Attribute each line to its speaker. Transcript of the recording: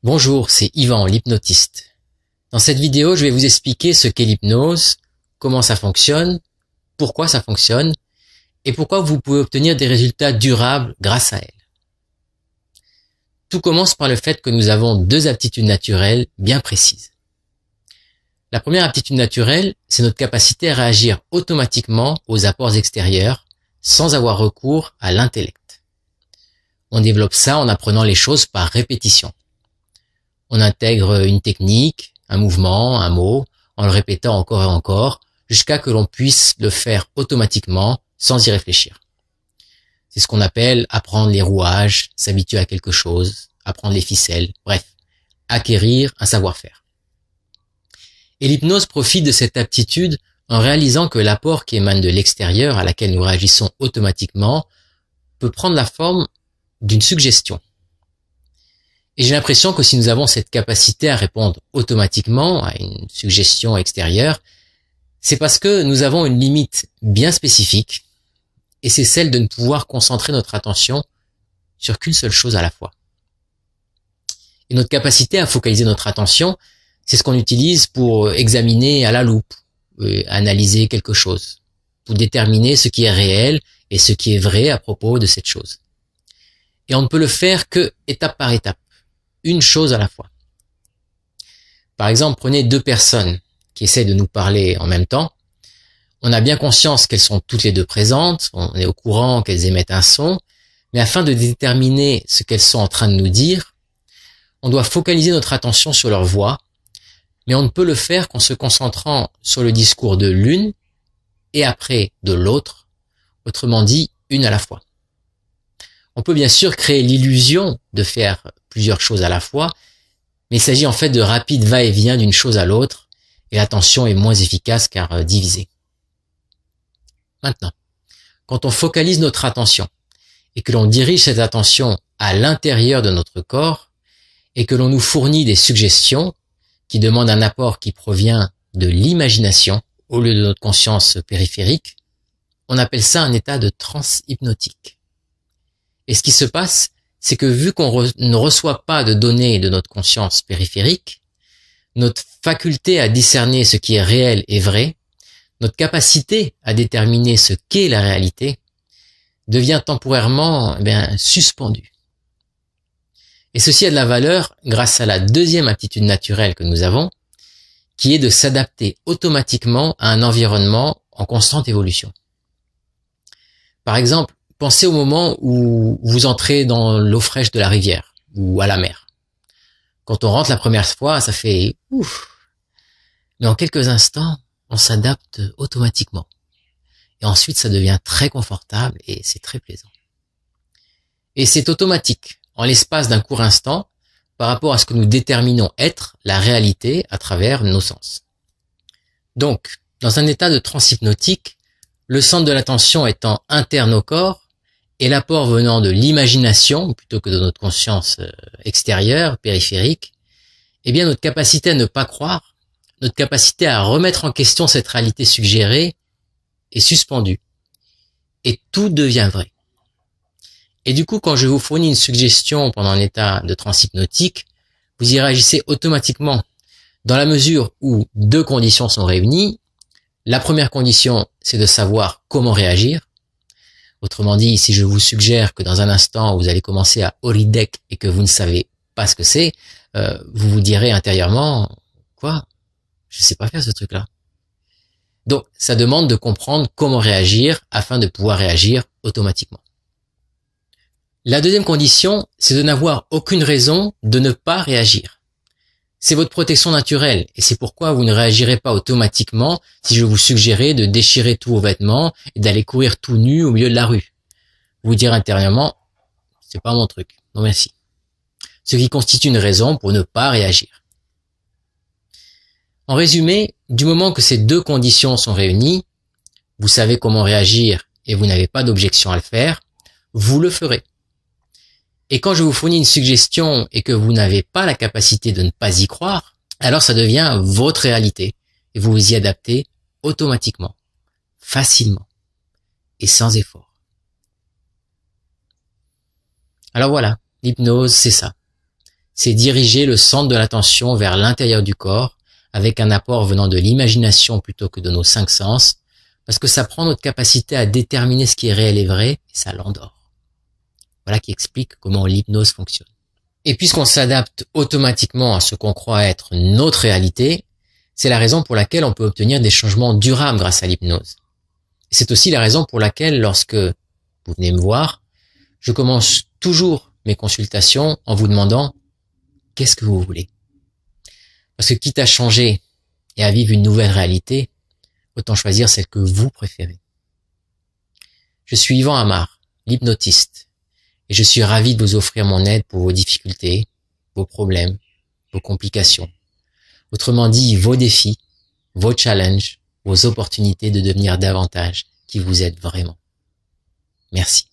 Speaker 1: Bonjour, c'est Yvan, l'hypnotiste. Dans cette vidéo, je vais vous expliquer ce qu'est l'hypnose, comment ça fonctionne, pourquoi ça fonctionne, et pourquoi vous pouvez obtenir des résultats durables grâce à elle. Tout commence par le fait que nous avons deux aptitudes naturelles bien précises. La première aptitude naturelle, c'est notre capacité à réagir automatiquement aux apports extérieurs, sans avoir recours à l'intellect. On développe ça en apprenant les choses par répétition. On intègre une technique, un mouvement, un mot, en le répétant encore et encore, jusqu'à que l'on puisse le faire automatiquement, sans y réfléchir. C'est ce qu'on appelle apprendre les rouages, s'habituer à quelque chose, apprendre les ficelles, bref, acquérir un savoir-faire. Et l'hypnose profite de cette aptitude en réalisant que l'apport qui émane de l'extérieur, à laquelle nous réagissons automatiquement, peut prendre la forme d'une suggestion. Et j'ai l'impression que si nous avons cette capacité à répondre automatiquement à une suggestion extérieure, c'est parce que nous avons une limite bien spécifique, et c'est celle de ne pouvoir concentrer notre attention sur qu'une seule chose à la fois. Et notre capacité à focaliser notre attention, c'est ce qu'on utilise pour examiner à la loupe, analyser quelque chose, pour déterminer ce qui est réel et ce qui est vrai à propos de cette chose. Et on ne peut le faire que étape par étape, une chose à la fois. Par exemple, prenez deux personnes qui essaient de nous parler en même temps. On a bien conscience qu'elles sont toutes les deux présentes, on est au courant qu'elles émettent un son, mais afin de déterminer ce qu'elles sont en train de nous dire, on doit focaliser notre attention sur leur voix, mais on ne peut le faire qu'en se concentrant sur le discours de l'une et après de l'autre, autrement dit, une à la fois. On peut bien sûr créer l'illusion de faire plusieurs choses à la fois, mais il s'agit en fait de rapides va-et-vient d'une chose à l'autre, et l'attention est moins efficace car divisée. Maintenant, quand on focalise notre attention, et que l'on dirige cette attention à l'intérieur de notre corps, et que l'on nous fournit des suggestions qui demandent un apport qui provient de l'imagination, au lieu de notre conscience périphérique, on appelle ça un état de transe hypnotique. Et ce qui se passe, c'est que vu qu'on ne reçoit pas de données de notre conscience périphérique, notre faculté à discerner ce qui est réel et vrai, notre capacité à déterminer ce qu'est la réalité, devient temporairement suspendue. Et ceci a de la valeur grâce à la deuxième aptitude naturelle que nous avons, qui est de s'adapter automatiquement à un environnement en constante évolution. Par exemple, pensez au moment où vous entrez dans l'eau fraîche de la rivière ou à la mer. Quand on rentre la première fois, ça fait ouf. Mais en quelques instants, on s'adapte automatiquement. Et ensuite, ça devient très confortable et c'est très plaisant. Et c'est automatique, en l'espace d'un court instant, par rapport à ce que nous déterminons être la réalité à travers nos sens. Donc, dans un état de transe hypnotique, le centre de l'attention étant interne au corps, et l'apport venant de l'imagination plutôt que de notre conscience extérieure, périphérique, eh bien notre capacité à ne pas croire, notre capacité à remettre en question cette réalité suggérée est suspendue. Et tout devient vrai. Et du coup, quand je vous fournis une suggestion pendant un état de transe hypnotique, vous y réagissez automatiquement dans la mesure où deux conditions sont réunies. La première condition, c'est de savoir comment réagir. Autrement dit, si je vous suggère que dans un instant, vous allez commencer à Horidek et que vous ne savez pas ce que c'est, vous vous direz intérieurement, quoi? Je sais pas faire ce truc-là. Donc, ça demande de comprendre comment réagir afin de pouvoir réagir automatiquement. La deuxième condition, c'est de n'avoir aucune raison de ne pas réagir. C'est votre protection naturelle et c'est pourquoi vous ne réagirez pas automatiquement si je vous suggérais de déchirer tous vos vêtements et d'aller courir tout nu au milieu de la rue. Vous direz intérieurement, c'est pas mon truc, non merci. Ce qui constitue une raison pour ne pas réagir. En résumé, du moment que ces deux conditions sont réunies, vous savez comment réagir et vous n'avez pas d'objection à le faire, vous le ferez. Et quand je vous fournis une suggestion et que vous n'avez pas la capacité de ne pas y croire, alors ça devient votre réalité et vous vous y adaptez automatiquement, facilement et sans effort. Alors voilà, l'hypnose, c'est ça. c'est diriger le centre de l'attention vers l'intérieur du corps avec un apport venant de l'imagination plutôt que de nos 5 sens, parce que ça prend notre capacité à déterminer ce qui est réel et vrai et ça l'endort. Voilà qui explique comment l'hypnose fonctionne. Et puisqu'on s'adapte automatiquement à ce qu'on croit être notre réalité, c'est la raison pour laquelle on peut obtenir des changements durables grâce à l'hypnose. C'est aussi la raison pour laquelle lorsque vous venez me voir, je commence toujours mes consultations en vous demandant « Qu'est-ce que vous voulez ?» Parce que quitte à changer et à vivre une nouvelle réalité, autant choisir celle que vous préférez. Je suis Yvan Amar, l'hypnotiste, et je suis ravi de vous offrir mon aide pour vos difficultés, vos problèmes, vos complications. Autrement dit, vos défis, vos challenges, vos opportunités de devenir davantage qui vous aident vraiment. Merci.